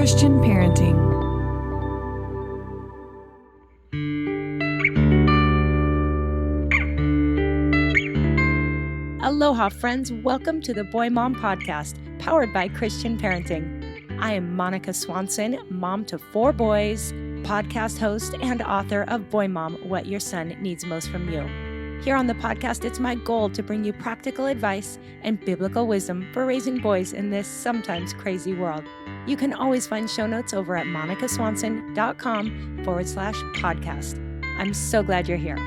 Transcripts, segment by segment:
Christian parenting. Aloha, friends. Welcome to the Boy Mom Podcast, powered by Christian Parenting. I am Monica Swanson, mom to 4 boys, podcast host, and author of Boy Mom, What Your Son Needs Most from You. Here on the podcast, it's my goal to bring you practical advice and biblical wisdom for raising boys in this sometimes crazy world. You can always find show notes over at monicaswanson.com/podcast. I'm so glad you're here.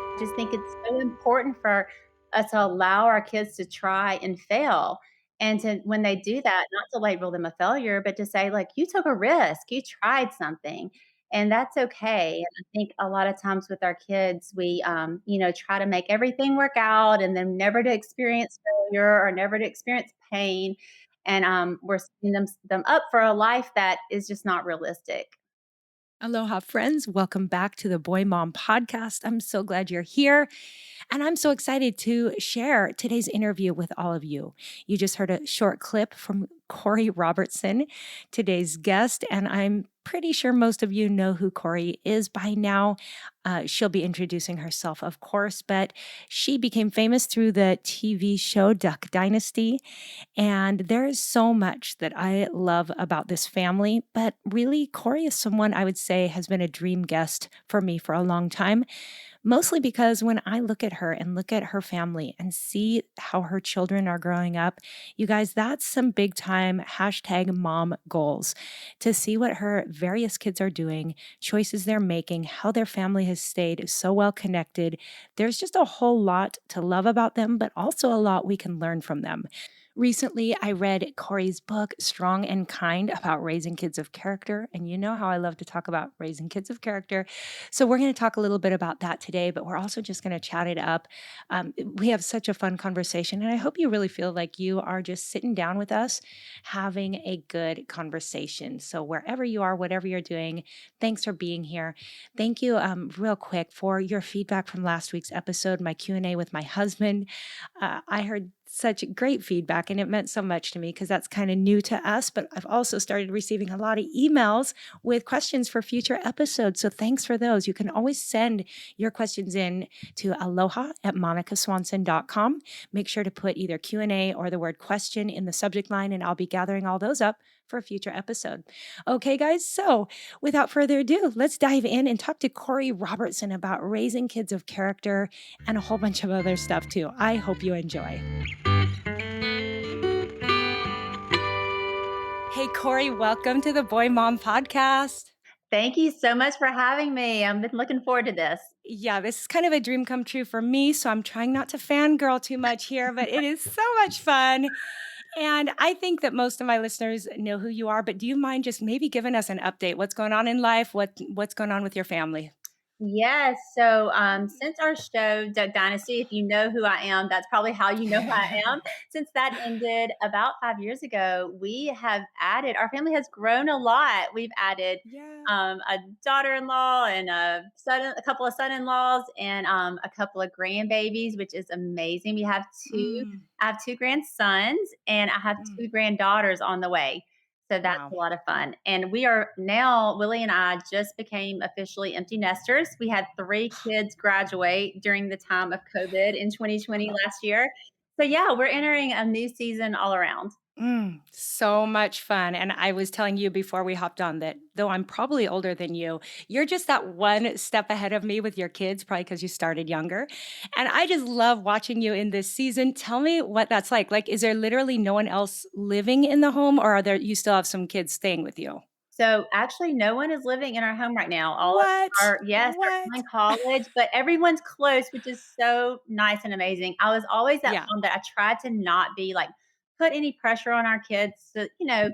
I just think it's so important for us to allow our kids to try and fail. And to, when they do that, not to label them a failure, but to say, like, you took a risk, you tried something, and that's okay. And I think a lot of times with our kids, we, try to make everything work out and then never to experience failure or never to experience pain. And we're setting them up for a life that is just not realistic. Aloha, friends. Welcome back to the Boy Mom Podcast. I'm so glad you're here. And I'm so excited to share today's interview with all of you. You just heard a short clip from Korie Robertson, today's guest, and I'm pretty sure most of you know who Korie is by now. She'll be introducing herself, of course, but she became famous through the TV show Duck Dynasty. And there is so much that I love about this family, but really, Korie is someone I would say has been a dream guest for me for a long time. Mostly because when I look at her and look at her family and see how her children are growing up, you guys, that's some big time #mom goals. To see what her various kids are doing, choices they're making, how their family has stayed so well connected. There's just a whole lot to love about them, but also a lot we can learn from them. Recently, I read Korie's book, Strong and Kind, about raising kids of character. And you know how I love to talk about raising kids of character. So we're going to talk a little bit about that today, but we're also just going to chat it up. We have such a fun conversation, and I hope you really feel like you are just sitting down with us, having a good conversation. So wherever you are, whatever you're doing, thanks for being here. Thank you, real quick, for your feedback from last week's episode, my Q&A with my husband. I heard such great feedback, and it meant so much to me because that's kind of new to us, but I've also started receiving a lot of emails with questions for future episodes. So thanks for those. You can always send your questions in to aloha@monicaswanson.com. Make sure to put either Q&A or the word question in the subject line, and I'll be gathering all those up for a future episode. Okay, guys, so without further ado, let's dive in and talk to Korie Robertson about raising kids of character and a whole bunch of other stuff too. I hope you enjoy. Hey, Korie, welcome to the Boy Mom Podcast. Thank you so much for having me. I've been looking forward to this. Yeah, this is kind of a dream come true for me, so I'm trying not to fangirl too much here, but it is so much fun. And I think that most of my listeners know who you are, but do you mind just maybe giving us an update? What's going on in life? What's going on with your family? Yes. So since our show, Duck Dynasty, if you know who I am, that's probably how you know who I am. Since that ended about 5 years ago, we have added, our family has grown a lot. We've added Yeah. a daughter-in-law and a couple of son-in-laws and a couple of grandbabies, which is amazing. We have Mm, I have 2 grandsons and I have mm. 2 granddaughters on the way. So that's Wow. a lot of fun. And we are now, Willie and I just became officially empty nesters. We had 3 kids graduate during the time of COVID in 2020 last year. So yeah, we're entering a new season all around. So much fun. And I was telling you before we hopped on that though I'm probably older than you, you're just that one step ahead of me with your kids, probably because you started younger. And I just love watching you in this season. Tell me what that's like. Like, is there literally no one else living in the home, or are there you still have some kids staying with you? So actually no one is living in our home right now. All of What? our, yes, they're What? in college, but everyone's close, which is so nice and amazing. I was always that Yeah. mom that I tried to not be like put any pressure on our kids to,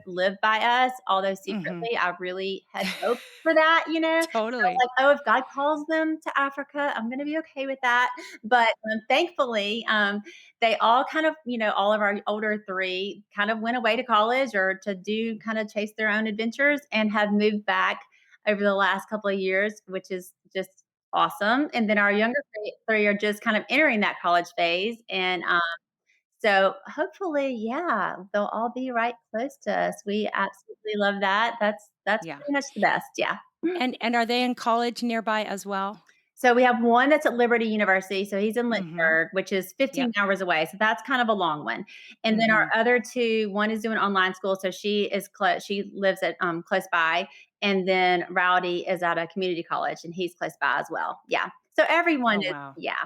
live by us, although Hmm. secretly I really had hoped for that, I was Totally. like, "Oh, if God calls them to Africa, I'm gonna be okay with that." But, thankfully, they all kind of, all of our older 3 kind of went away to college or to do kind of chase their own adventures and have moved back over the last couple of years, which is just awesome, and then our younger 3 are just kind of entering that college phase, and, so hopefully, yeah, they'll all be right close to us. We absolutely love that. That's Yeah. pretty much the best, yeah. And are they in college nearby as well? So we have one that's at Liberty University, so he's in Mhm. Lynchburg, which is 15 Yep. hours away, so that's kind of a long one. And then our Mhm. other 2, one is doing online school, so she lives at, close by, and then Rowdy is at a community college, and he's close by as well. Yeah. So everyone Oh, is, wow. yeah,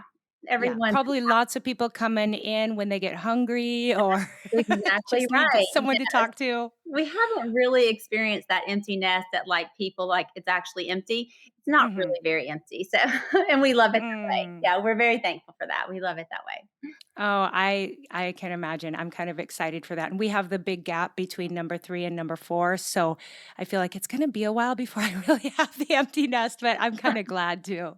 Yeah, everyone's probably lots of people coming in when they get hungry or exactly just need right. someone to Yes. talk to. We haven't really experienced that empty nest that, like, people like, it's actually empty. It's not Mhm. really very empty, so and we love it that way. Mm. Yeah, we're very thankful for that. We love it that way. Oh, I can imagine. I'm kind of excited for that, and we have the big gap between number 3 and number 4, so I feel like it's gonna be a while before I really have the empty nest, but I'm kinda glad to.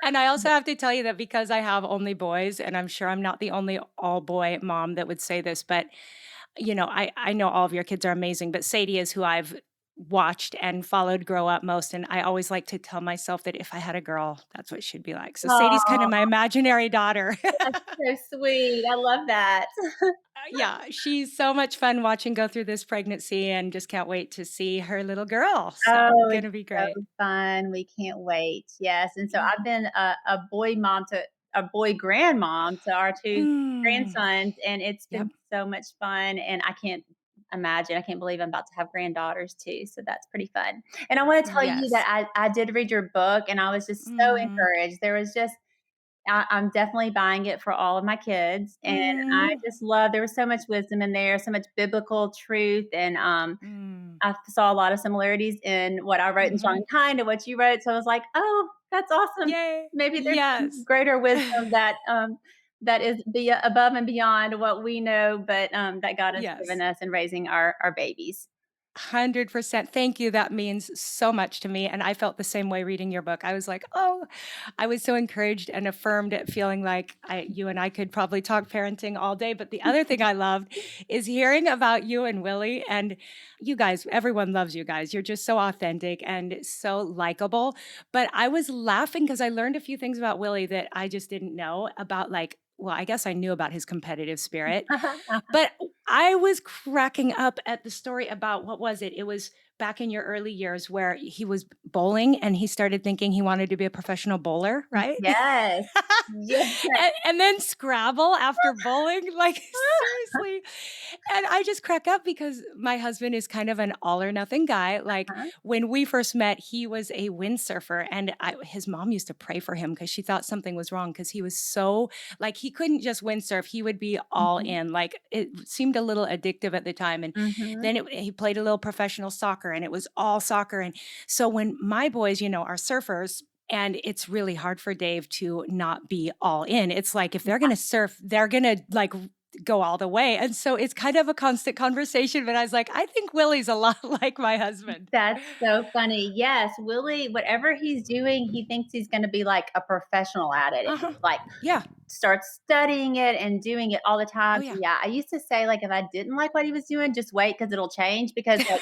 And I also have to tell you that because I have only boys, and I'm sure I'm not the only all-boy mom that would say this, but, I know all of your kids are amazing, but Sadie is who I've watched and followed grow up most, and I always like to tell myself that if I had a girl, that's what she'd be like. So Sadie's kinda Aw, my imaginary daughter. that's so sweet. I love that. Yeah, she's so much fun watching go through this pregnancy and just can't wait to see her little girl, so Oh, it's gonna be great. so fun. We can't wait. Yes, and so Mm. I've been a boy grandmom to our 2 Mm. grandsons, and it's Yep. been so much fun, and I can't believe I'm about to have granddaughters too, so that's pretty fun. And I wanna tell you Yes. that I did read your book, and I was just so Mhm. encouraged. There was just I'm definitely buying it for all of my kids, and I Mm. just love there was so much wisdom in there, so much biblical truth, and, Mm. I saw a lot of similarities in what I wrote in Strong Mhm. and Kind and what you wrote, so I was like, "Oh, that's awesome. Yay. Maybe there's some Yes. greater wisdom that is above and beyond what we know, but, that God has given Yes. us in raising our babies." 100%. Thank you. That means so much to me. And I felt the same way reading your book. I was like, oh, I was so encouraged and affirmed at feeling like you and I could probably talk parenting all day. But the other thing I loved is hearing about you and Willie. And you guys, everyone loves you guys. You're just so authentic and so likable. But I was laughing because I learned a few things about Willie that I just didn't know about, like, well, I guess I knew about his competitive spirit, but I was cracking up at the story about what was it? It was back in your early years where he was bowling and he started thinking he wanted to be a professional bowler, right? Yes. Yes. And then Scrabble after bowling, like, seriously. And I just crack up because my husband is kind of an all or nothing guy. Like, Uh-huh. when we first met, he was a windsurfer, and his mom used to pray for him because she thought something was wrong because he was so, like, he couldn't just windsurf, he would be all Mhm. in. Like, it seemed a little addictive at the time. And Mhm. then he played a little professional soccer, and it was all soccer. And so when my boys, are surfers, and it's really hard for Dave to not be all in. It's like if they're gonna surf, they're gonna like go all the way. And so it's kind of a constant conversation. But I was like, I think Willie's a lot like my husband. That's so funny. Yes, Willie, whatever he's doing, he thinks he's gonna be like a professional at it, Uh-huh. and like Yeah. start studying it and doing it all the Oh, time. yeah. Yeah, I used to say, like, if I didn't like what he was doing, just wait because 'cause it'll change because, like,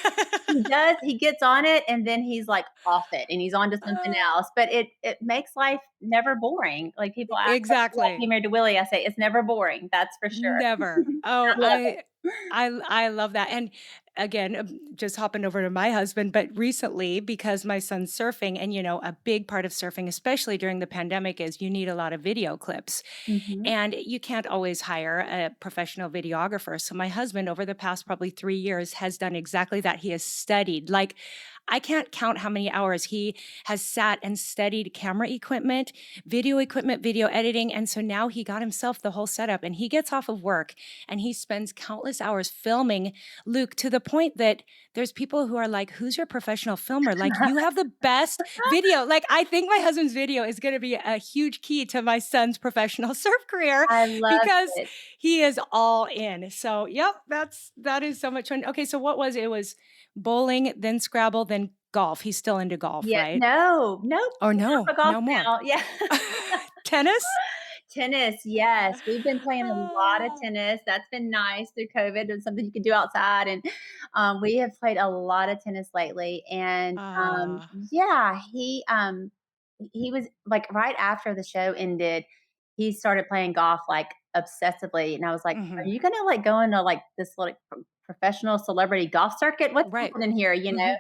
he gets on it and then he's, like, off it and he's on to something Uh, else, but it makes life never boring. Like, people ask, "What's it like exactly. being married to Willie?" I say, "It's never boring, that's for sure." Never. Oh, I love it. I love that. And again, just hopping over to my husband, but recently because my son's surfing, and a big part of surfing, especially during the pandemic, is you need a lot of video clips. Mhm. And you can't always hire a professional videographer. So my husband, over the past probably 3 years, has done exactly that. He has studied. Like, I can't count how many hours he has sat and studied camera equipment, video editing. And so now he got himself the whole setup, and he gets off of work and he spends countless hours filming Luke, to the point that there's people who are like, who's your professional filmer? Like, you have the best video. Like, I think my husband's video is going to be a huge key to my son's professional surf career I love because it. he is all in. So, yep, that is so much fun. Okay, so what was it? It was bowling, then Scrabble, then golf. He's still into golf, Yeah, right? no, nope, Or not no, for golf no more. now, yeah. Tennis? Tennis, yes, we've been playing a lot of Oh, tennis, that's been nice through COVID, it's something you could do outside, and, we have played a lot of tennis lately, and, ah, yeah, he was like right after the show ended, he started playing golf like obsessively, and I was like, "Are Mhm. you gonna like go into like this like professional celebrity golf circuit? What's Right. happening here?" Mhm.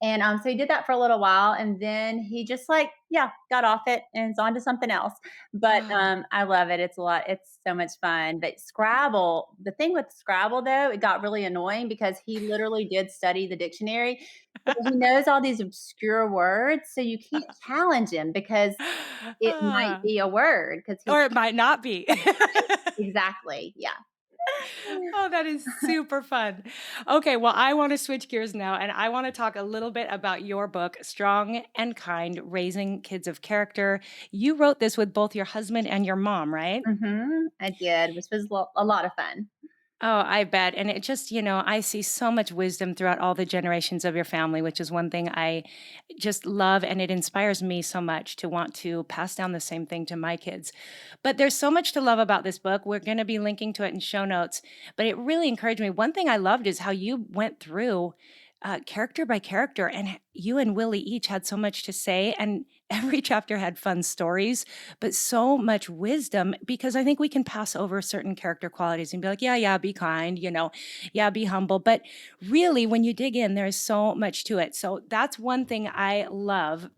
And so he did that for a little while, and then he just like, yeah, got off it and is on to something else. But Oh. I love it. It's a lot. It's so much fun. But Scrabble, the thing with Scrabble though, it got really annoying because he literally did study the dictionary. So he knows all these obscure words, so you can't challenge him because it might Ah. be a word because he Or it might not be. exactly, yeah. Oh, that is super fun. Okay, well, I want to switch gears now and I want to talk a little bit about your book, Strong and Kind Raising Kids of Character. You wrote this with both your husband and your mom, right? I did, which was a lot of fun. Oh, I bet. And it just, I see so much wisdom throughout all the generations of your family, which is one thing I just love. And it inspires me so much to want to pass down the same thing to my kids. But there's so much to love about this book. We're going to be linking to it in show notes. But it really encouraged me. One thing I loved is how you went through character by character, and you and Willie each had so much to say. And every chapter had fun stories, but so much wisdom because I think we can pass over certain character qualities and be like, yeah, yeah, be kind, yeah, be humble. But really, when you dig in, there's so much to it. So that's one thing I love.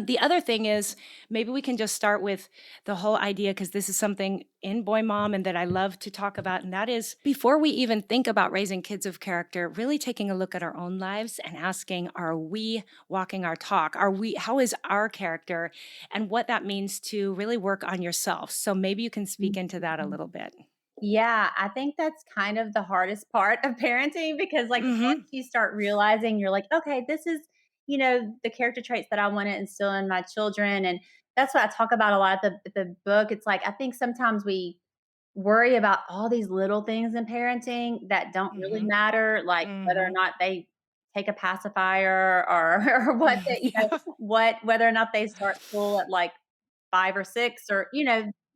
The other thing is maybe we can just start with the whole idea because this is something in Boy Mom and that I love to talk about. And that is before we even think about raising kids of character, really taking a look at our own lives and asking, are we walking our talk? How is our character and what that means to really work on yourself? So maybe you can speak into that a Mhm. little bit. Yeah, I think that's kind of the hardest part of parenting because, like, Mm-hmm. once you start realizing you're like, okay, this is, the character traits that I want to instill in my children. And that's what I talk about a lot at the book. It's like, I think sometimes we worry about all these little things in parenting that don't really Mm-hmm. matter, like whether or Mm-hmm. not they take a pacifier or, or what they, Yeah. whether or not they start school at like 5 or 6 or,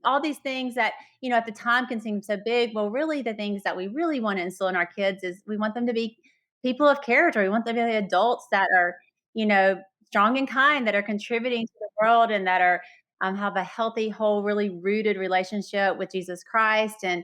all these things that, at the time can seem so big. Well, really the things that we really want to instill in our kids is we want them to be people of character. We want them to be adults that are, strong and kind, that are contributing to the world and that are have a healthy, whole, really rooted relationship with Jesus Christ. And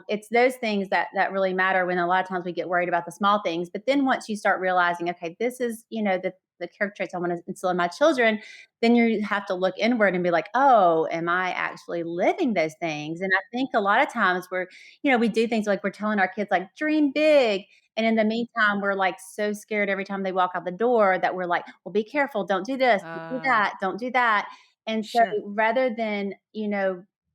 it's those things that really matter when a lot of times we get worried about the small things. But then once you start realizing, okay, this is, the character traits I want to instill in my children, then you have to look inward and be like, "Oh, am I actually living those things?" And I think a lot of times we do things like we're telling our kids like, "Dream big." And in the meantime, we're like so scared every time they walk out the door that we're like, "Well, be careful. Don't do this. Don't do Uh, that. Don't do that." And so sure. rather than,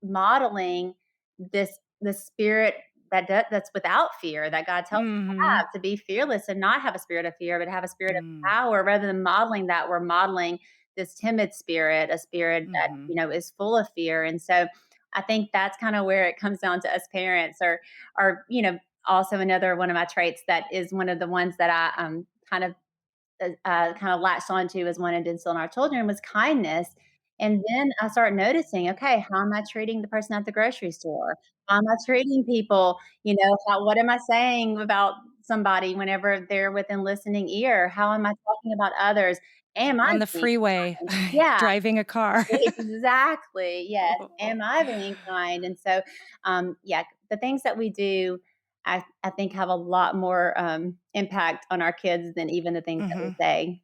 modeling this spirit that's without fear that God tells us to Mm-hmm. have, to be fearless and not have a spirit of fear, but have a spirit of Mm, power, rather than modeling that, we're modeling this timid spirit, a spirit that, mm-hmm. is full of fear. And so I think that's kind of where it comes down to us parents or, also another one of my traits that is one of the ones that I kind of latched onto as wanted to instill in our children was kindness. And then I start noticing, okay, how am I treating the person at the grocery store? How am I treating people? What am I saying about somebody whenever they're within listening ear? How am I talking about others? Am I On the being freeway, kind? Yeah, driving a car. exactly. Yes. Am I being kind? And so, yeah, the things that we do, I think have a lot more impact on our kids than even the things that we Mhm. say.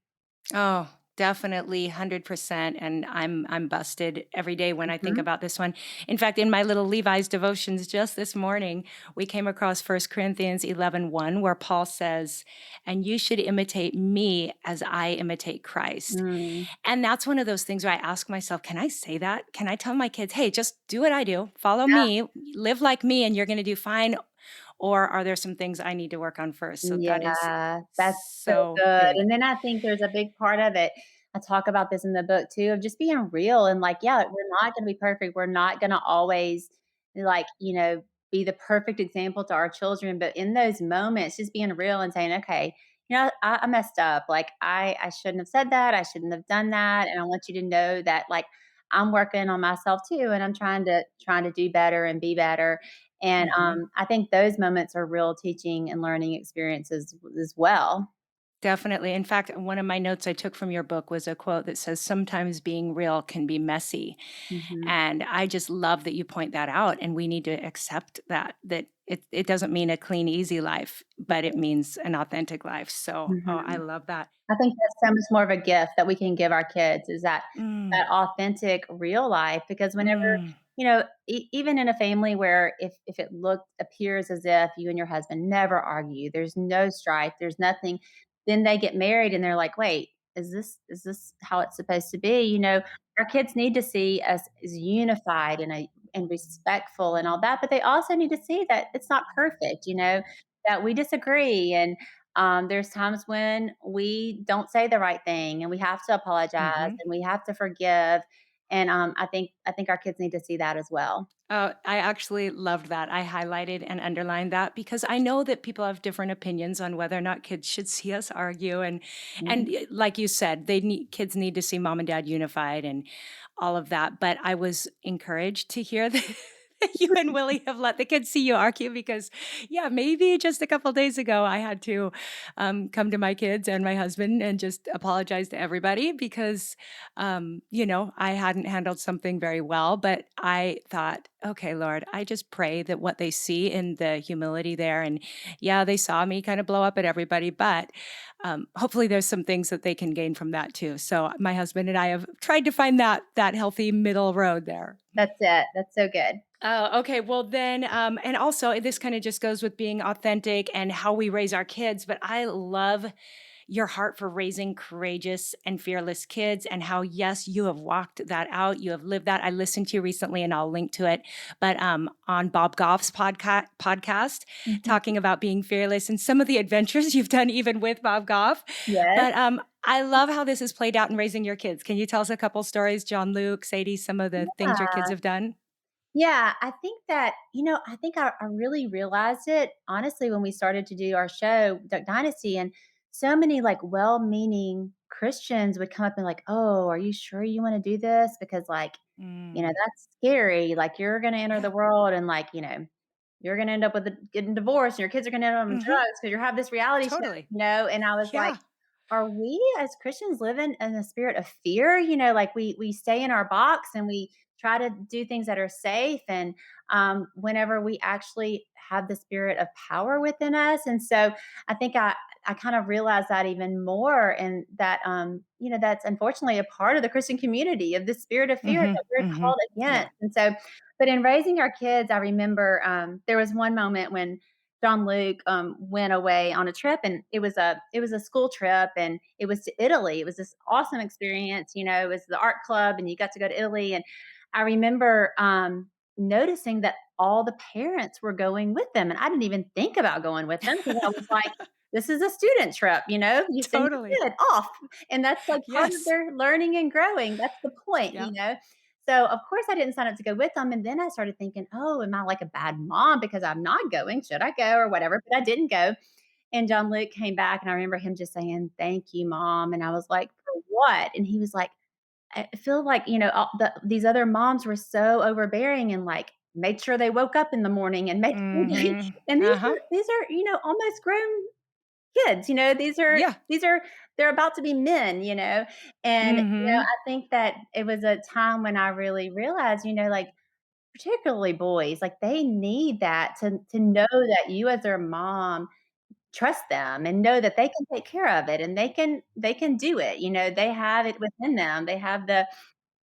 Oh, definitely 100%, and I'm busted every day when I think Mhm. about this one. In fact, in my little Levi's devotions just this morning, we came across 1 Corinthians 11:1, where Paul says, "And you should imitate me as I imitate Christ." Mm, And that's one of those things where I ask myself, can I say that? Can I tell my kids, "Hey, just do what I do, follow yeah. me, live like me, and you're gonna do fine," or are there some things I need to work on first? So that is Yeah, that's so so good, big. and then I think there's a big part of it, I talk about this in the book too, of just being real and like, yeah, we're not gonna be perfect, we're not gonna always, like, be the perfect example to our children, but in those moments, just being real and saying, "Okay, I messed up, like, I shouldn't have said that, I shouldn't have done that, and I want you to know that, like, I'm working on myself too, and I'm trying to do better and be better." And, Mhm. I think those moments are real teaching and learning experiences as well. Definitely. In fact, one of my notes I took from your book was a quote that says, "Sometimes being real can be messy." Mhm, And I just love that you point that out, and we need to accept that it doesn't mean a clean, easy life, but it means an authentic life. So, oh, I mhm. love that. I think that's so much more of a gift that we can give our kids is Mm, that authentic real life because whenever, mm, even in a family where if it appears as if you and your husband never argue, there's no strife, there's nothing, then they get married and they're like, "Wait, is this how it's supposed to be?" Our kids need to see us as unified and respectful and all that, but they also need to see that it's not perfect, that we disagree and there's times when we don't say the right thing, and we have to apologize, mhm. and we have to forgive, and I think our kids need to see that as well. Oh, I actually loved that. I highlighted and underlined that because I know that people have different opinions on whether or not kids should see us argue, and Mhm. like you said, they need kids need to see mom and dad unified and all of that. But I was encouraged to hear that you and Willie have let the kids see you argue because, yeah, maybe just a couple days ago I had to come to my kids and my husband and just apologize to everybody because I hadn't handled something very well, but I thought, okay, Lord, I just pray that what they see in the humility there, and yeah, they saw me kind of blow up at everybody, but hopefully there's some things that they can gain from that too. So my husband and I have tried to find that healthy middle road there. That's it. That's so good. Oh, okay. Well, then, and also this kind of just goes with being authentic and how we raise our kids. But I love your heart for raising courageous and fearless kids and how, yes, you have walked that out. You have lived that. I listened to you recently and I'll link to it, but on Bob Goff's podcast, Mhm. talking about being fearless and some of the adventures you've done even with Bob Goff. Yes. But I love how this has played out in raising your kids. Can you tell us a couple stories, John Luke, Sadie, some of the things your kids Yeah. have done? Yeah, I think that, I think I really realized it honestly when we started to do our show, Duck Dynasty, and so many like well-meaning Christians would come up and like, "Oh, are you sure you want to do this? Because like, Mm, that's scary. Like you're going to enter yeah, the world and like, you're going to end up getting divorced and your kids are going to end up on hmm, drugs because you have this reality show, totally. And I was like, Yeah. are we as Christians living in a spirit of fear? Like we stay in our box and we try to do things that are safe, and whenever we actually have the spirit of power within us, and so I think I kind of realized that even more, and that that's unfortunately a part of the Christian community of the spirit of fear Hmm. that we're Hmm. called Yeah. against, and so. But in raising our kids, I remember there was one moment when John Luke went away on a trip, and it was a school trip, and it was to Italy. It was this awesome experience. It was the art club, and you got to go to Italy. And I remember noticing that all the parents were going with them, and I didn't even think about going with them because I was like, "This is a student trip. You send Totally. your kid off, and that's like part of Yes. their learning and growing. That's the point, Yeah. So, of course, I didn't sign up to go with them, and then I started thinking, "Oh, am I like a bad mom because I'm not going? Should I go or whatever?" But I didn't go, and John Luke came back, and I remember him just saying, "Thank you, mom," and I was like, "For what?" And he was like, "I feel like, these other moms were so overbearing and, like, made sure they woke up in the morning and made sure they." Mhm. And Uh-huh. these are, almost grown kids, Yeah. these are they're about to be men, and, Mhm. I think that it was a time when I really realized, like, particularly boys, like, they need that to know that you as their mom trust them and know that they can take care of it and they can do it, they have it within them. They have the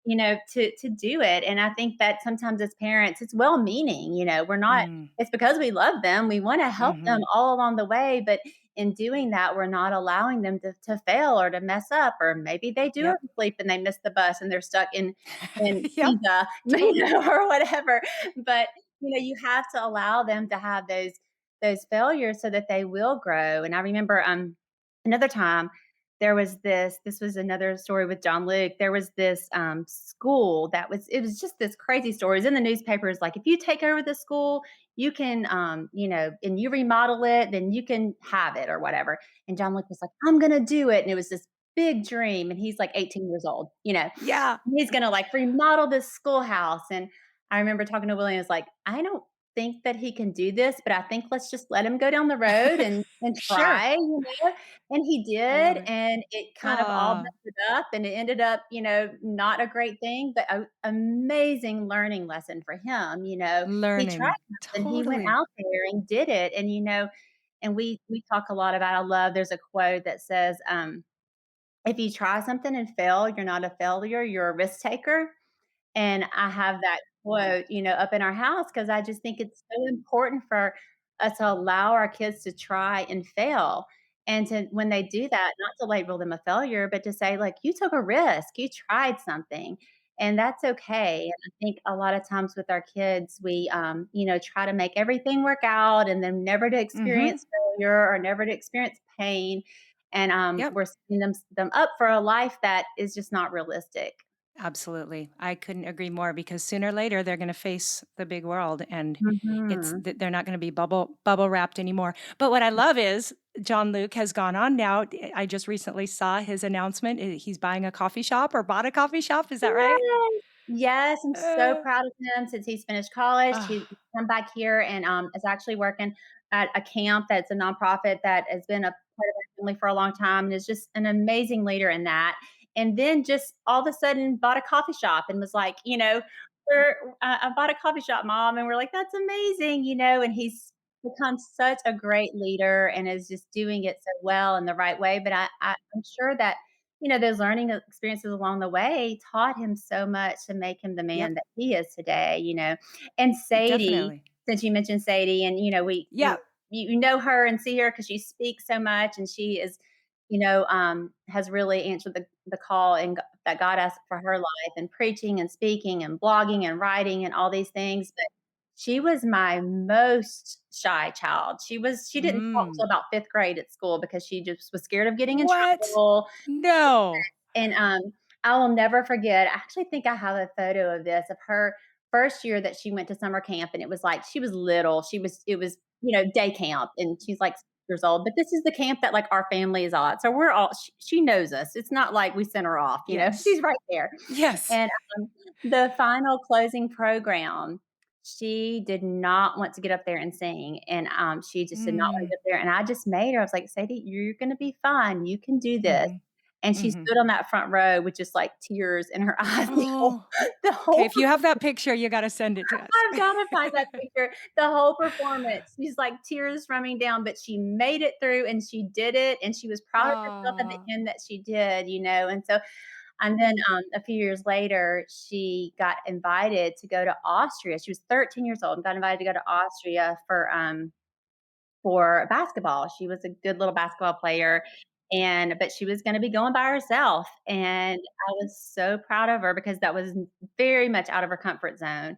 to do it. And I think that sometimes as parents, it's well-meaning, we're not Mm. it's because we love them. We wanna help them Mhm. all along the way, but in doing that, we're not allowing them to fail or to mess up, or maybe they do Yep. oversleep and they miss the bus and they're stuck in Yep. Pisa, Totally. or whatever. But, you have to allow them to have those failures so that they will grow. And I remember, another time there was this was another story with John Luke. There was this school it was just this crazy story. It was in the newspapers, like, if you take over the school, you can, and you remodel it, then you can have it or whatever. And John Luke was like, I'm gonna do it. And it was this big dream. And he's like 18 years old, Yeah. he's gonna like remodel this schoolhouse. And I remember talking to William, was like, I don't think that he can do this, but I think let's just let him go down the road and Sure. try, and he I love did, it. and it kind of all Ah, messed it up, and it ended up, not a great thing, but a amazing learning lesson for him, he tried learning. something, he went Totally. out there and did it, and, and we talk a lot about I love there's a quote that says, "If you try something and fail, you're not a failure, you're a risk taker." And I have that quote, up in our house because I just think it's so important for us to allow our kids to try and fail. And to when they do that, not to label them a failure, but to say, like, you took a risk, you tried something, and that's okay. And I think a lot of times with our kids, we, try to make everything work out and then never to Mhm. experience failure or never to experience pain. And Yep. we're setting them up for a life that is just not realistic. Absolutely. I couldn't agree more because sooner or later they're gonna face the big world and Mhm. they're not gonna be bubble wrapped anymore. But what I love is John Luke has gone on now. I just recently saw his announcement. He's buying a coffee shop or bought a coffee shop. Is that right? Yay! Yes, I'm so Uh, proud of him since he's finished college, he's ah, come back here and, is actually working at a camp that's a nonprofit that has been a part of our family for a long time and is just an amazing leader in that, and then just all of a sudden bought a coffee shop and was like, "I bought a coffee shop, mom," and we're like, "That's amazing," and he's become such a great leader and is just doing it so well in the right way, but I'm sure that those learning experiences along the way taught him so much to make him the man yep, that he is today. And Sadie, definitely. since you mentioned Sadie, and Yeah. you know her and see her because she speaks so much, and she is, has really answered the call that God asked for her life, and preaching and speaking and blogging and writing and all these things. But she was my most shy child. She didn't talk Mm. till about 5th grade at school because she just was scared of getting in What? trouble. No. And, I will never forget, I actually think I have a photo of this, of her first year that she went to summer camp, and it was like she was little, it was, day camp, and she's, like, 6 years old, but this is the camp that, like, our family is at, so we're all she knows us, it's not like we sent her off, Yes. she's right there. Yes. And, the final closing program, she did not want to get up there and sing, and, she just did not wanna Mm. get up there, and I just made her, I was like, "Sadie, you're gonna be fine, you can do this." Mhm. And she Mhm. stood on that front row with just, like, tears in her eyes Oh. the Okay, whole if you have that picture, you gotta send it to us. I've gotta find that picture. The whole performance, she's, like, tears running down, but she made it through and she did it, and she was proud of herself at the Aw. end that she did, and so and then, a few years later, she got invited to go to Austria. She was 13 years old and got invited to go to Austria for basketball. She was a good little basketball player, but she was gonna be going by herself, and I was so proud of her because that was very much out of her comfort zone,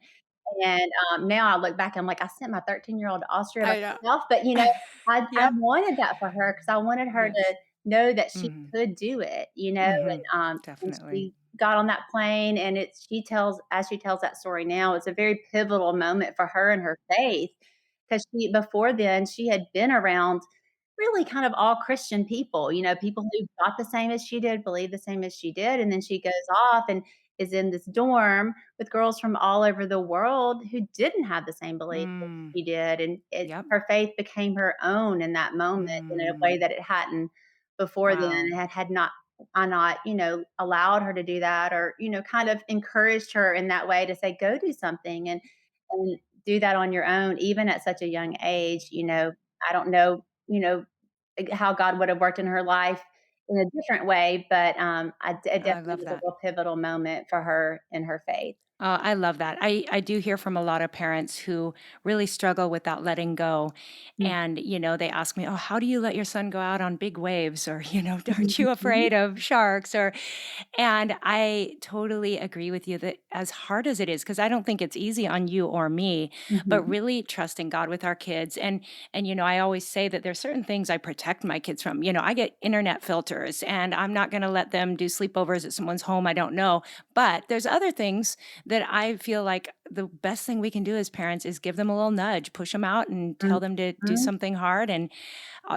and, now I look back, I'm like, "I sent my 13-year-old to Austria by I know. herself," but, I Yep. wanted that for her because I wanted her to Yes. know that she Mhm. could do it, Mhm. and Definitely. she got on that plane, and she tells that story now, it's a very pivotal moment for her and her faith 'cause before then, she had been around really kind of all Christian people, people who thought the same as she did, believed the same as she did, and then she goes off and is in this dorm with girls from all over the world who didn't have the same beliefs that Mm. she did, and Yep. her faith became her own in that moment in a way Mm. that it hadn't before then, Wow. and had not I not, allowed her to do that or, kind of encouraged her in that way to say, "Go do something," and do that on your own, even at such a young age. I don't know, how God would have worked in her life in a different way, but, it I definitely love was a that. real pivotal moment for her in her faith. I love that. I do hear from a lot of parents who really struggle with that letting go. Mm. And, they ask me, oh, how do you let your son go out on big waves? Or, aren't you Mhm. afraid of sharks? And I totally agree with you that as hard as it is, because I don't think it's easy on you or me, but Mhm. really trusting God with our kids. And I always say that there's certain things I protect my kids from. I get internet filters and I'm not going to let them do sleepovers at someone's home I don't know. But there's other things that I feel like the best thing we can do as parents is give them a little nudge, push them out and tell them to do Mhm. something hard. And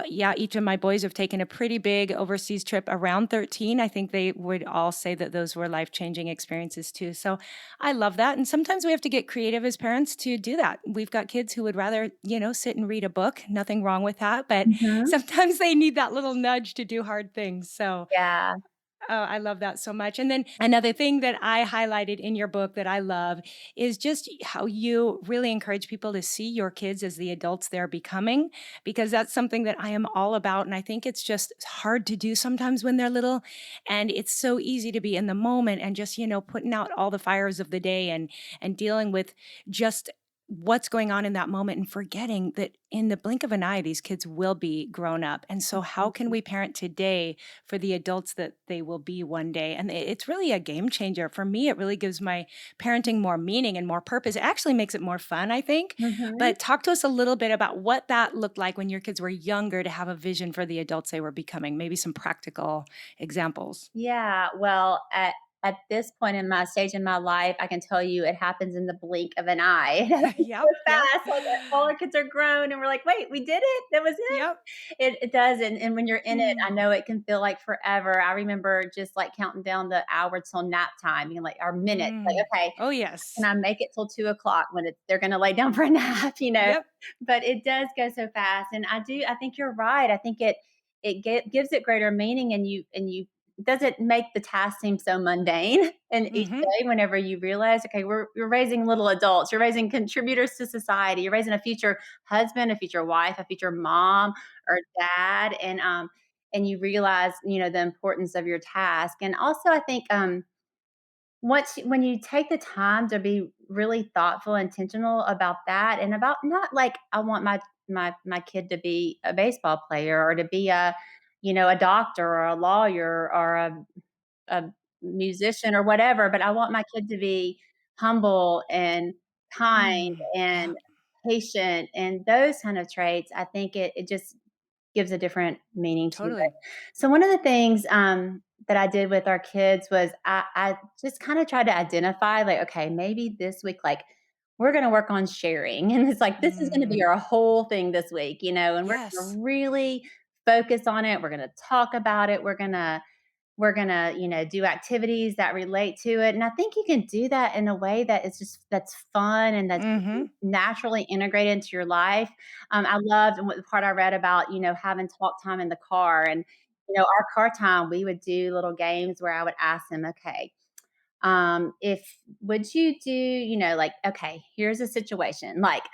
yeah, each of my boys have taken a pretty big overseas trip around 13. I think they would all say that those were life changing experiences too. So I love that. And sometimes we have to get creative as parents to do that. We've got kids who would rather, sit and read a book. Nothing wrong with that. But Mhm. sometimes they need that little nudge to do hard things. So Yeah. oh, I love that so much. And then another thing that I highlighted in your book that I love is just how you really encourage people to see your kids as the adults they're becoming, because that's something that I am all about. And I think it's just hard to do sometimes when they're little. And it's so easy to be in the moment and just, putting out all the fires of the day and dealing with just what's going on in that moment and forgetting that in the blink of an eye, these kids will be grown up. And so, how can Mhm. we parent today for the adults that they will be one day? And it's really a game changer. For me, it really gives my parenting more meaning and more purpose. It actually makes it more fun, I think. Mhm. But talk to us a little bit about what that looked like when your kids were younger to have a vision for the adults they were becoming, maybe some practical examples. Yeah, well, at this point in my stage in my life, I can tell you it happens in the blink of an eye. It happens so Yep, yep, fast, like, all our kids are grown, and we're like, "Wait, we did it? That was it?" yep. It does, and when you're in it, I Mm, know it can feel like forever. I remember just, like, counting down the hour till nap time, like, our minutes, like, mm. "Okay, Oh, can yes. I make it till 2 o'clock when they're gonna lay down for a nap?" Yep. But it does go so fast, and I think you're right. I think gives it greater meaning, and you doesn't make the task seem so mundane. And each Hmm. day, whenever you realize, okay, you're raising little adults, you're raising contributors to society, you're raising a future husband, a future wife, a future mom or dad, and you realize, the importance of your task. And also, I think when you take the time to be really thoughtful, intentional about that, and about not like I want my kid to be a baseball player or to be a doctor or a lawyer or a musician or whatever, but I want my kid to be humble and kind Mm, and yeah, patient and those kind of traits. I think it just gives a different meaning to it. totally. So one of the things that I did with our kids was I just kind of tried to identify, like, okay, maybe this week, like, we're going to work on sharing, and it's like this is going to be Mm, our whole thing this week, and we're going yes. to really focus on it. We're going to talk about it. We're gonna, do activities that relate to it. And I think you can do that in a way that's fun and that's Mhm. naturally integrated into your life. I loved and what the part I read about, having talk time in the car. And, our car time, we would do little games where I would ask them, okay, if would you do, like, okay, here's a situation. Like,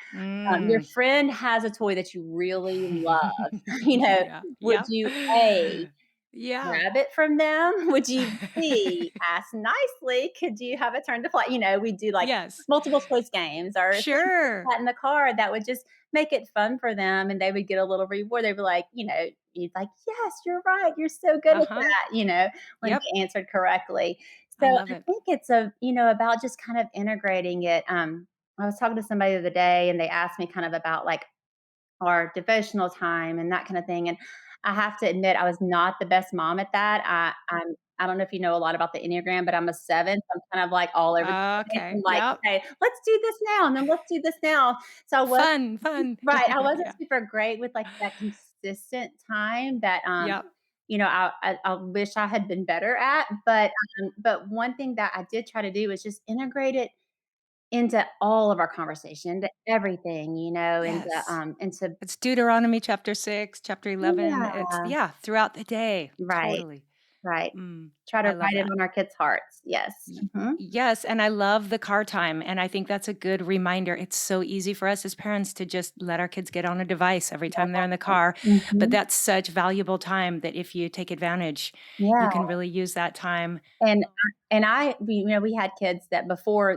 your Mm. friend has a toy that you really love. you know, Yeah, would yep. you A, Yeah. grab it from them? Would you B, ask nicely, "Could you have a turn to fly?" We do, like, Yes. multiple choice games or things like Sure. that in the car that would just make it fun for them, and they would get a little reward. They'd be like, you'd like, "Yes, you're right. You're so good at Uh-huh. that," when Yep. they answered correctly. So, I love I it. think it's about just kind of integrating it. I was talking to somebody the other day, and they asked me kind of about, like, our devotional time and that kind of thing. And I have to admit, I was not the best mom at that. I don't know if you know a lot about the Enneagram, but I'm a 7, so I'm kind of like all over the place Okay. and like, Yep. okay, let's do this now, and then let's do this now. So I was Fun, fun. right. I wasn't Yeah. super great with like that consistent time that Yep. I wish I had been better at. But one thing that I did try to do was just integrate it into all of our conversation, into everything, Yes. into It's Deuteronomy chapter 6, chapter 11. It's yeah. yeah, throughout the day. Right, Totally. right. Mm, Try to I love write it that. on our kids' hearts. Yes. Mhm. Yes, and I love the car time, and I think that's a good reminder. It's so easy for us as parents to just let our kids get on a device every time they're in the car, but Mhm. that's such valuable time that if you take advantage, you Yeah, can really use that time. and we had kids that before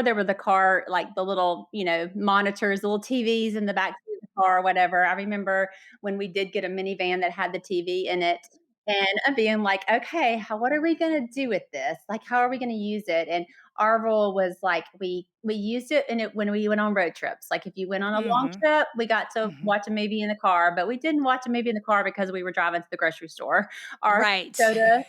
there were the car, like, the little, monitors, the little TVs in the back seat of the car or whatever. I remember when we did get a minivan that had the TV in it, and being like, "Okay, what are we gonna do with this? Like, how are we gonna use it?" And our rule was, like, we used it when we went on road trips. Like, if you went on a long Mhm, trip, we got to mhm. watch a movie in the car, but we didn't watch a movie in the car because we were driving to the grocery store or Right. go to,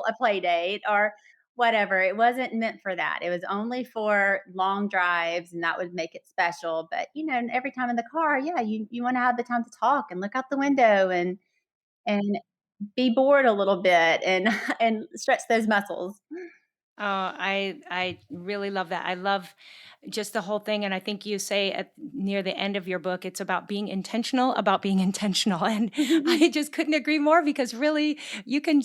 a play date or whatever. It wasn't meant for that. It was only for long drives, and that would make it special. But every time in the car, yeah, you want to have the time to talk and look out the window and be bored a little bit and and stretch those muscles. Oh, I really love that. I love just the whole thing, and I think you say at near the end of your book, it's about being intentional, and I just couldn't agree more because really, you can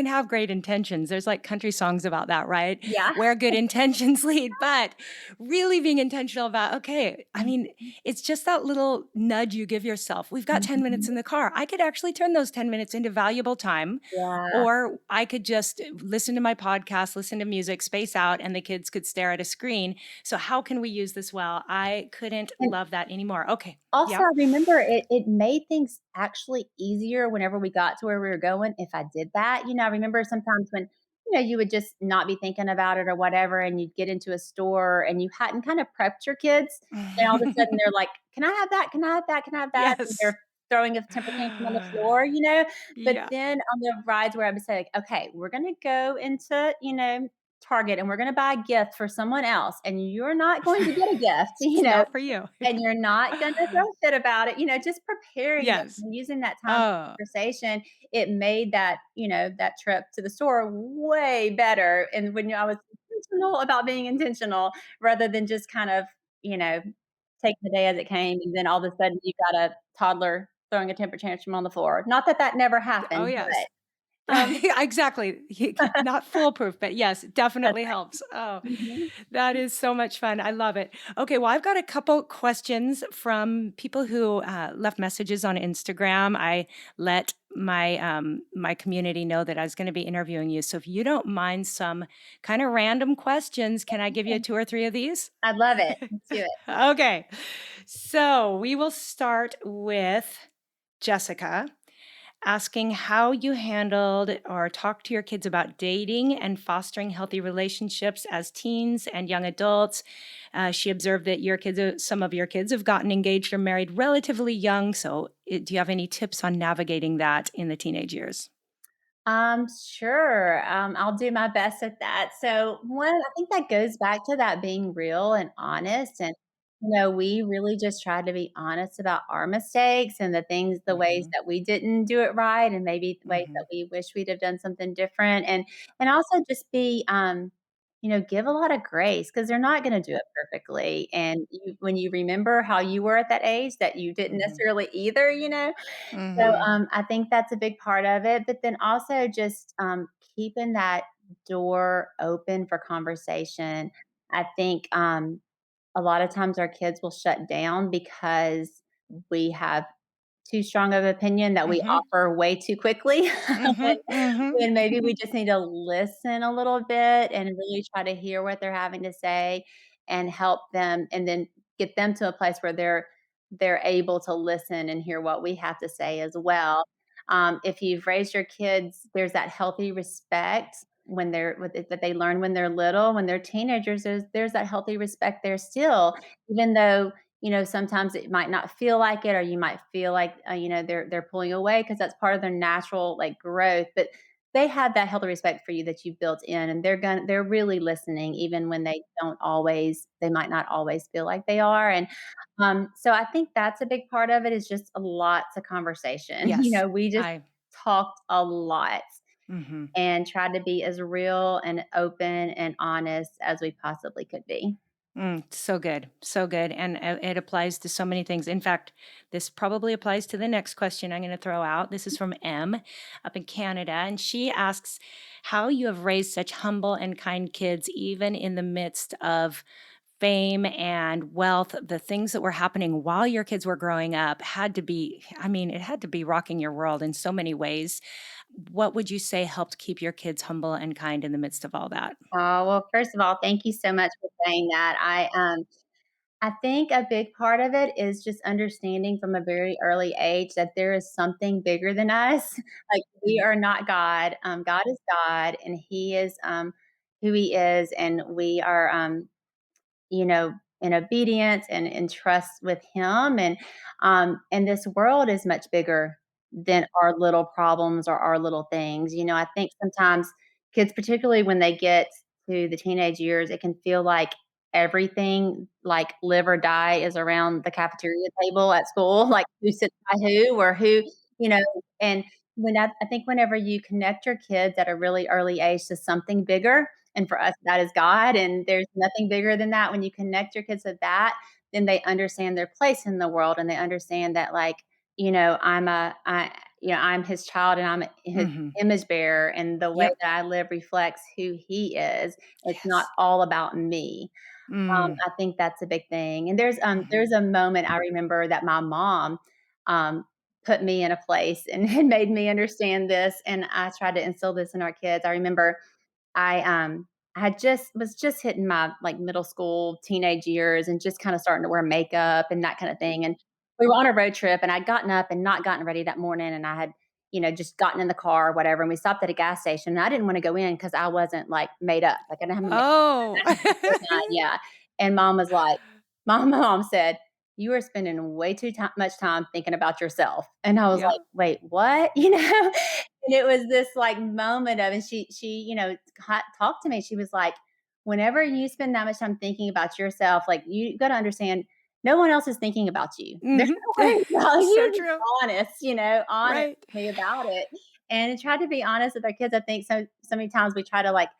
have great intentions. There's like country songs about that, right? Yeah. Where good intentions lead, but really being intentional about, okay, I mean, it's just that little nudge you give yourself. We've got 10 minutes Mhm. in the car. I could actually turn those 10 minutes into valuable time, Yeah. or I could just listen to my podcast, listen to music, space out, and the kids could stare at a screen. So, how can we use this well? I couldn't And love that anymore. Okay. also, Yep. I remember it made things actually easier whenever we got to where we were going if I did that. I remember sometimes when, you would just not be thinking about it or whatever, and you'd get into a store and you hadn't kind of prepped your kids, and all of a sudden they're like, "Can I have that? Can I have that? Can I have that?" And Yes. they're throwing a temper tantrum on the floor. But Yeah. then on the rides where I would say, like, "Okay, we're gonna go into, Target and we're gonna buy a gift for someone else, and you're not going to get a gift," It's not for you. and you're not gonna throw a fit about it, just preparing them Yes. and using that time Oh, for conversation, it made that trip to the store way better, and when I was intentional about being intentional rather than just kind of, you know, taking the day as it came, and then all of a sudden you got a toddler throwing a temper tantrum on the floor. Not that that never oh, happened, yes. but, Exactly. Not foolproof, but yes, it that's definitely helps. Oh, right. Mhm. that is so much fun. I love it. Okay, well, I've got a couple questions from people who left messages on Instagram. I let my community know that I was going to be interviewing you. So if you don't mind some kind of random questions, can I give you two or three of these? I love it. Let's do it. Okay. So we will start with Jessica asking how you handled or talked to your kids about dating and fostering healthy relationships as teens and young adults. She observed that some of your kids have gotten engaged or married relatively young. So, do you have any tips on navigating that in the teenage years? Sure. I'll do my best at that. So one, I think that goes back to that being real and honest. And, we really just tried to be honest about our mistakes and the ways Hmm. that we didn't do it right, and maybe the ways that Hmm. we wish we'd have done something different. And also just be, give a lot of grace because they're not going to do it perfectly. And when you remember how you were at that age, that you didn't Hmm. necessarily either. So, Hmm. I think that's a big part of it, but then also just, keeping that door open for conversation. I think, a lot of times our kids will shut down because we have too strong of opinion that we Hmm. offer way too quickly. Hmm. When maybe Hmm. we just need to listen a little bit and really try to hear what they're having to say and help them, and then get them to a place where they're able to listen and hear what we have to say as well. If you've raised your kids, there's that healthy respect that they learn when they're little. When they're teenagers, there's that healthy respect there still, even though sometimes it might not feel like it, or you might feel like, they're pulling away because that's part of their natural like growth. But they have that healthy respect for you that you've built in, and they're really listening, even when they might not always feel like they are. And so I think that's a big part of it is just lots of conversation. Yes. We just I. talked a lot Mhm. and tried to be as real and open and honest as we possibly could be. So good. So good. And it applies to so many things. In fact, this probably applies to the next question I'm going to throw out. This is from M up in Canada. And she asks how you have raised such humble and kind kids, even in the midst of fame and wealth. The things that were happening while your kids were growing up had to be, I mean, it had to be rocking your world in so many ways. What would you say helped keep your kids humble and kind in the midst of all that? Oh, well, first of all, thank you so much for saying that. I think a big part of it is just understanding from a very early age that there is something bigger than us. Like, we are not God. God is God, and He is, who He is, and we are, you know, in obedience and in trust with Him. And this world is much bigger than our little problems or our little things. I think sometimes kids, particularly when they get to the teenage years, it can feel like everything, like live or die, is around the cafeteria table at school, like who sits by who or who, you know, and I think whenever you connect your kids at a really early age to something bigger, and for us, that is God, and there's nothing bigger than that. When you connect your kids with that, then they understand their place in the world, and they understand that, like, I'm his child, and I'm his Mhm. image bearer, and the way Yep. that I live reflects who he is. It's not Yes. all about me. Mm. I think that's a big thing. And Mhm. there's a moment I remember that my mom, um, put me in a place and and made me understand this, and I tried to instill this in our kids. I remember I had just was just hitting my, like, middle school, teenage years and just kinda starting to wear makeup and that kinda thing, and we were on a road trip, and I'd gotten up and not gotten ready that morning, and I had, just gotten in the car or whatever, and we stopped at a gas station, and I didn't wanna go in because I wasn't, like, made up, like, I didn't have my makeup Oh. I hadn't hair done, yeah, and mom was like my mom said, "You are spending way too much time thinking about yourself," and I was Yep. like, "Wait, what?" And it was this, like, moment of and she, talked to me, she was like, "Whenever you spend that much time thinking about yourself, like, you gotta understand no one else is thinking about you. They're Mhm. not worried about So you, just true. honest, honest Right. with me about it." And try to be honest with our kids. I think so many times we try to, like,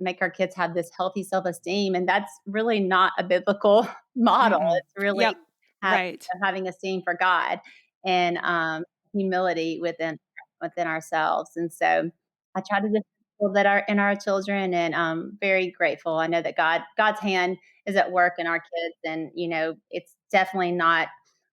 make our kids have this healthy self-esteem, and that's really not a biblical model. Mm-mm. It's really Yep. having Right. having esteem for God and, humility within ourselves, and so I try to just instill that in our children, and I'm very grateful. I know that God's hand is at work in our kids, and, it's definitely not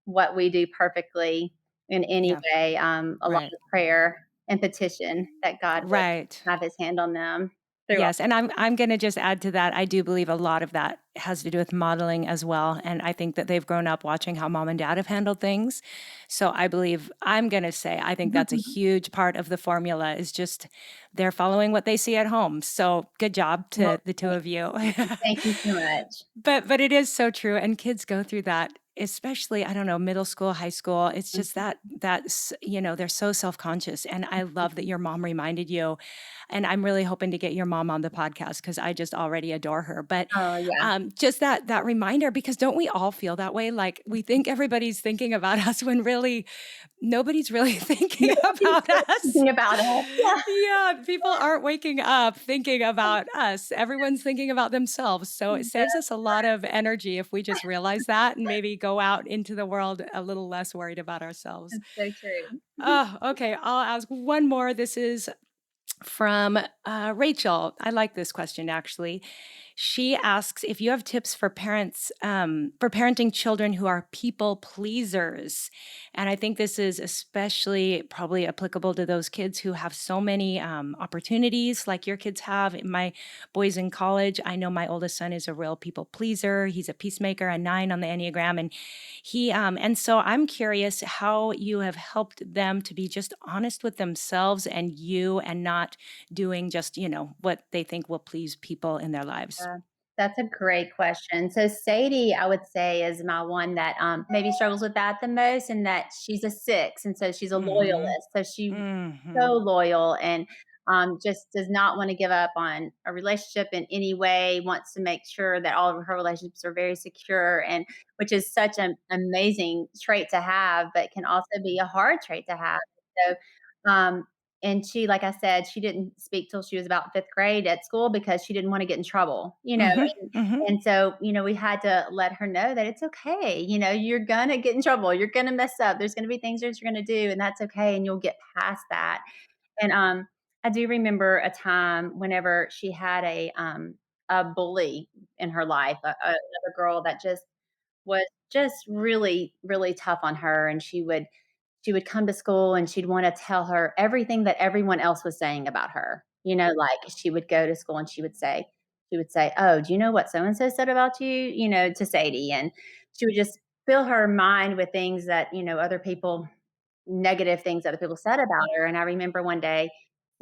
what we do perfectly in any Yeah. way, a lot Right. of prayer and petition that God would Right. have his hand on them through all. Yes, and I'm gonna just add to that, I do believe a lot of that has to do with modeling as well, and I think that they've grown up watching how mom and dad have handled things. So I believe I'm gonna say I think that's a huge part of the formula is just they're following what they see at home. So good job Well, to the 2 of you. thank you so much. But it is so true, and kids go through that, especially, I don't know, middle school, high school. It's just Mhm, they're so self-conscious, and I love that your mom reminded you, and I'm really hoping to get your mom on the podcast because I just already adore her. But, oh, yeah. just that reminder because don't we all feel that way? Like, we think everybody's thinking about us when really nobody's really thinking Nobody's about really us. thinking about us. Yeah. Yeah, people aren't waking up thinking about us. Everyone's thinking about themselves. So it saves us a lot of energy if we just realize that and maybe go out into the world a little less worried about ourselves. That's so true. Oh, okay. I'll ask one more. This is from Rachel. I like this question actually. She asks if you have tips for parents for parenting children who are people pleasers. And I think this is especially probably applicable to those kids who have so many opportunities like your kids have. My boys in college, I know my oldest son is a real people pleaser. He's a peacemaker, a 9 on the Enneagram. And so I'm curious how you have helped them to be just honest with themselves and you and not doing just, what they think will please people in their lives. Uh, that's a great question. So Sadie, I would say, is my one that maybe struggles with that the most, and that she's a 6, and so she's a Mhm. loyalist. So she's so Mhm. loyal and just does not want to give up on a relationship in any way. Wants to make sure that all of her relationships are very secure, and which is such an amazing trait to have, but can also be a hard trait to have. So um, and she, like I said, she didn't speak till she was about 5th grade at school because she didn't wanna get in trouble, Mhm. and Mhm. so, we had to let her know that it's okay, you're gonna get in trouble, you're gonna mess up, there's gonna be things that you're gonna do, and that's okay, and you'll get past that. And, I do remember a time whenever she had a bully in her life, another girl that just was just really, really tough on her, and she would come to school and she'd wanna tell her everything that everyone else was saying about her. Like, she would go to school and she would say, "Oh, do you know what so and so said about you?" To Sadie, and she would just fill her mind with things that, other people negative things other people said about her, and I remember one day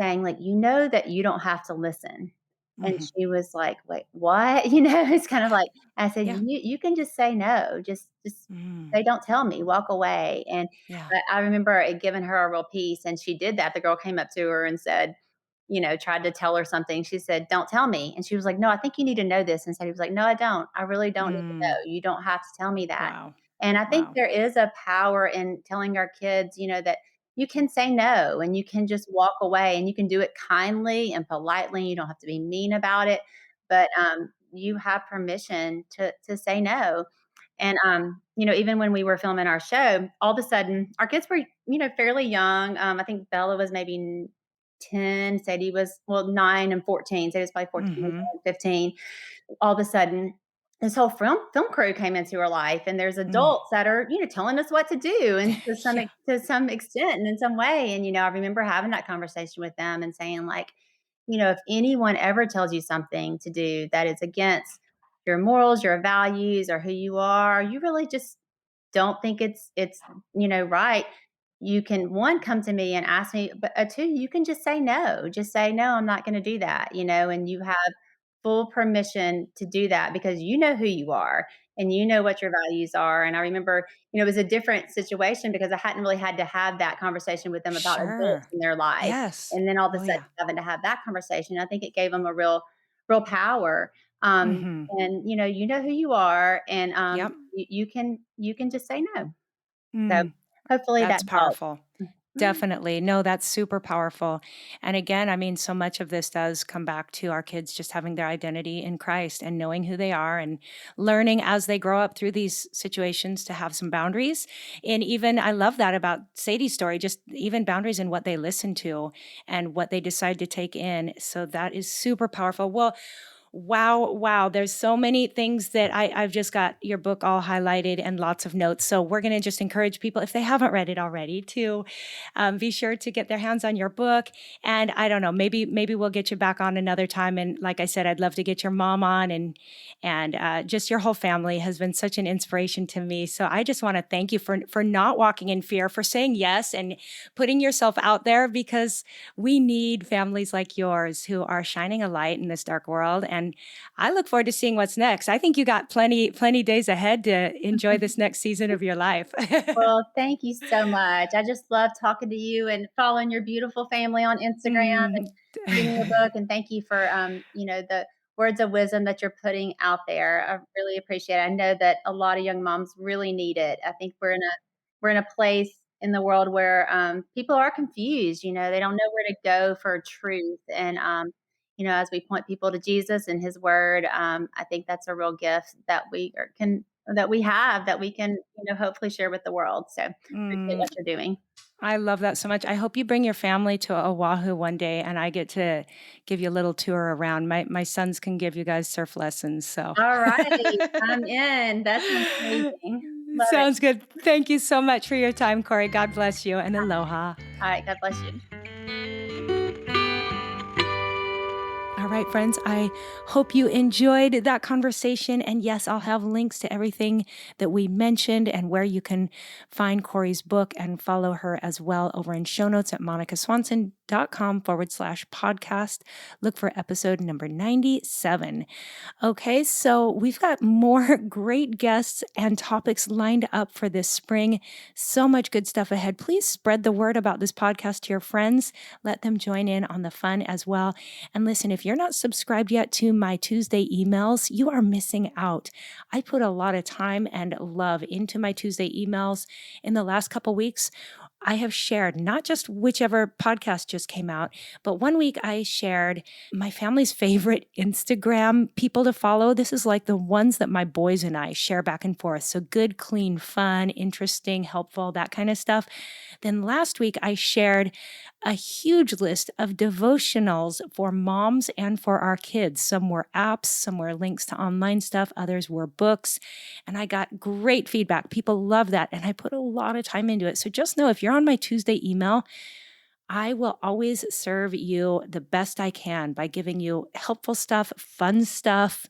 saying, like, "You know that you don't have to listen." And Mhm. she was like, "Wait, what?" It's kind of like I said, Yeah. "You can just say no. Just Mm. say, 'Don't tell me, walk away.'" And Yeah. I remember it giving her a real peace, and she did that. The girl came up to her and said, tried to tell her something. She said, "Don't tell me." And she was like, "No, I think you need to know this." And so he was like, "No, I don't. I really don't need to Mm. know. You don't have to tell me that." Wow. And I think Wow. there is a power in telling our kids, that you can say no and you can just walk away and you can do it kindly and politely. You don't have to be mean about it, but you have permission to say no. And even when we were filming our show, all of a sudden our kids were, fairly young. I think Bella was maybe 10, Sadie was 9 and 14. Sadie was probably 14, Mhm. 15. All of a sudden, this whole film crew came into her life, and there's Mm. adults that are, telling us what to do, and Yeah. to some extent and in some way. And I remember having that conversation with them and saying, like, if anyone ever tells you something to do that is against your morals, your values, or who you are, you really just don't think it's right. You can, one, come to me and ask me, but two, you can just say no. Just say no, I'm not going to do that. And you have full permission to do that because you know who you are and you know what your values are. And I remember, it was a different situation because I hadn't really had to have that conversation with them about adults Sure. in their life. Yes. And then all of a Oh, sudden yeah. having to have that conversation, I think it gave them a real power. Mhm. And you know who you are, and Yep. you can just say no. So Mm. hopefully that That's helps. powerful. Mhm. Definitely. No, that's super powerful. And again, I mean, so much of this does come back to our kids just having their identity in Christ and knowing who they are and learning as they grow up through these situations to have some boundaries. And even, I love that about Sadie's story, just even boundaries in what they listen to and what they decide to take in. So that is super powerful. Well, wow, wow. There's so many things that I've just got your book all highlighted and lots of notes. So we're going to just encourage people, if they haven't read it already, to be sure to get their hands on your book. And I don't know, maybe we'll get you back on another time. And like I said, I'd love to get your mom on, and just your whole family has been such an inspiration to me. So I just want to thank you for not walking in fear, for saying yes and putting yourself out there, because we need families like yours who are shining a light in this dark world. And I look forward to seeing what's next. I think you got plenty days ahead to enjoy this next season of your life. Well, thank you so much. I just love talking to you and following your beautiful family on Instagram and Mm. reading your book. And thank you for, the words of wisdom that you're putting out there. I really appreciate it. I know that a lot of young moms really need it. I think we're in a place in the world where people are confused. They don't know where to go for truth. And as we point people to Jesus and His Word, I think that's a real gift that we have that we can, hopefully share with the world. So appreciate Mm. what you're doing. I love that so much. I hope you bring your family to Oahu one day and I get to give you a little tour around. My sons can give you guys surf lessons. So All righty, I'm in. That sounds amazing. Love it. sounds good. Thank you so much for your time, Korie. God bless you and aloha. All right, God bless you. All right, friends, I hope you enjoyed that conversation. And yes, I'll have links to everything that we mentioned and where you can find Korie's book and follow her as well over in show notes at monicaswanson.com/podcast. Look for episode number 97. Okay, so we've got more great guests and topics lined up for this spring. So much good stuff ahead. Please spread the word about this podcast to your friends. Let them join in on the fun as well. And listen, if you're not subscribed yet to my Tuesday emails, you are missing out. I put a lot of time and love into my Tuesday emails in the last couple weeks. I have shared not just whichever podcast just came out, but one week I shared my family's favorite Instagram people to follow. This is like the ones that my boys and I share back and forth. So good, clean, fun, interesting, helpful, that kind of stuff. Then last week I shared a huge list of devotionals for moms and for our kids. Some were apps, some were links to online stuff, others were books. And I got great feedback. People love that. And I put a lot of time into it. So just know if you're on my Tuesday email, I will always serve you the best I can by giving you helpful stuff, fun stuff,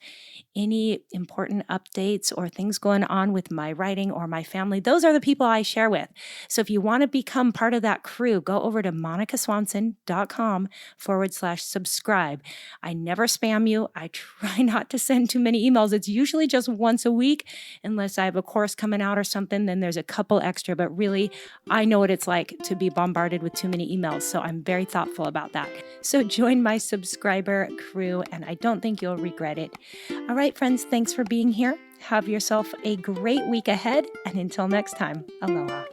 any important updates or things going on with my writing or my family, those are the people I share with. So if you want to become part of that crew, go over to monicaswanson.com/subscribe. I never spam you. I try not to send too many emails. It's usually just once a week, unless I have a course coming out or something, then there's a couple extra. But really, I know what it's like to be bombarded with too many emails. So I'm very thoughtful about that. So join my subscriber crew, and I don't think you'll regret it. All right, friends, thanks for being here. Have yourself a great week ahead. And until next time, aloha.